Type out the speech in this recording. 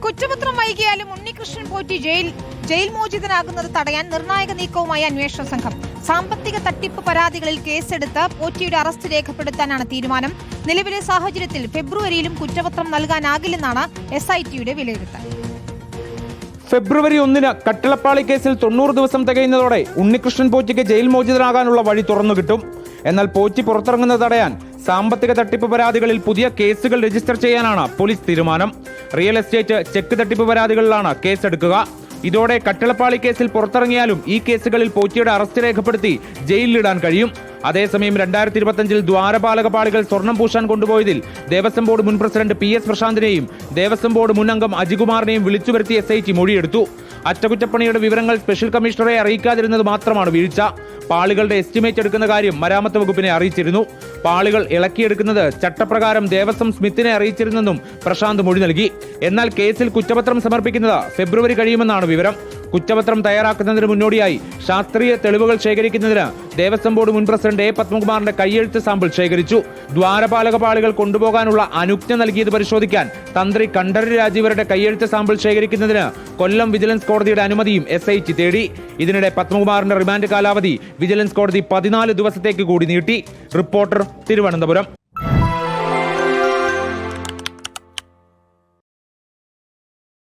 കുറ്റപത്രം വൈകിയാലും ഉണ്ണികൃഷ്ണൻ പോറ്റി ജയിൽ മോചിതനാകുന്നത് തടയാൻ നിർണായക നീക്കവുമായി അന്വേഷണ സംഘം. സാമ്പത്തിക തട്ടിപ്പ് പരാതികളിൽ കേസെടുത്ത് പോറ്റിയുടെ അറസ്റ്റ് രേഖപ്പെടുത്താനാണ് തീരുമാനം. നിലവിലെ സാഹചര്യത്തിൽ ഫെബ്രുവരിയിലും കുറ്റപത്രം നൽകാനാകില്ലെന്നാണ് SITയുടെ വിലയിരുത്തൽ. ഫെബ്രുവരി 1 കട്ടിളപ്പാളി കേസിൽ 90 ദിവസം തികയുന്നതോടെ ഉണ്ണികൃഷ്ണൻ പോറ്റിക്ക് ജയിൽ മോചിതനാകാനുള്ള വഴി തുറന്നു കിട്ടും. എന്നാൽ പോറ്റി പുറത്തിറങ്ങുന്നത് തടയാൻ സാമ്പത്തിക തട്ടിപ്പ് പരാതികളിൽ പുതിയ കേസുകൾ രജിസ്റ്റർ ചെയ്യാനാണ് പോലീസ് തീരുമാനം. റിയൽ എസ്റ്റേറ്റ്, ചെക്ക് തട്ടിപ്പ് പരാതികളിലാണ് കേസെടുക്കുക. ഇതോടെ കട്ടിളപ്പാളി കേസിൽ പുറത്തിറങ്ങിയാലും ഈ കേസുകളിൽ പോറ്റിയുടെ അറസ്റ്റ് രേഖപ്പെടുത്തി ജയിലിലിടാൻ കഴിയും. അതേസമയം 2025 ദ്വാരപാലക പാളികൾ സ്വർണം പൂശാൻ കൊണ്ടുപോയതിൽ ദേവസ്വം ബോർഡ് മുൻ പ്രസിഡന്റ് PS പ്രശാന്തിനെയും ദേവസ്വം ബോർഡ് മുൻ അംഗം അജികുമാറിനെയും വിളിച്ചുവരുത്തി SIT മൊഴിയെടുത്തു. അറ്റകുറ്റപ്പണിയുടെ വിവരങ്ങൾ സ്പെഷ്യൽ കമ്മീഷണറെ അറിയിക്കാതിരുന്നത് മാത്രമാണ് വീഴ്ച. പാളികളുടെ എസ്റ്റിമേറ്റ് എടുക്കുന്ന കാര്യം മരാമത്ത് വകുപ്പിനെ അറിയിച്ചിരുന്നു. പാളികൾ ഇളക്കിയെടുക്കുന്നത് ചട്ടപ്രകാരം ദേവസ്വം സ്മിത്തിനെ അറിയിച്ചിരുന്നെന്നും പ്രശാന്ത് മൊഴി നൽകി. എന്നാൽ കേസിൽ കുറ്റപത്രം സമർപ്പിക്കുന്നത് ഫെബ്രുവരി കഴിയുമെന്നാണ് വിവരം. കുറ്റപത്രം തയ്യാറാക്കുന്നതിന് മുന്നോടിയായി ശാസ്ത്രീയ തെളിവുകൾ ശേഖരിക്കുന്നതിന് ദേവസ്വം ബോർഡ് മുൻ പ്രസിഡന്റ് A. പത്മകുമാറിന്റെ കയ്യെഴുത്ത് സാമ്പിൾ ശേഖരിച്ചു. ദ്വാരപാലക പാളികൾ കൊണ്ടുപോകാനുള്ള അനുജ്ഞ നൽകിയത് പരിശോധിക്കാൻ തന്ത്രി കണ്ഠരര് രാജീവരുടെ കയ്യെഴുത്ത് സാമ്പിൾ ശേഖരിക്കുന്നതിന് കൊല്ലം വിജിലൻസ് കോടതിയുടെ അനുമതിയും SIT തേടി. ഇതിനിടെ പത്മകുമാറിന്റെ റിമാൻഡ് കാലാവധി വിജിലൻസ് കോടതി 14 ദിവസത്തേക്ക് കൂടി നീട്ടി. റിപ്പോർട്ടർ, തിരുവനന്തപുരം.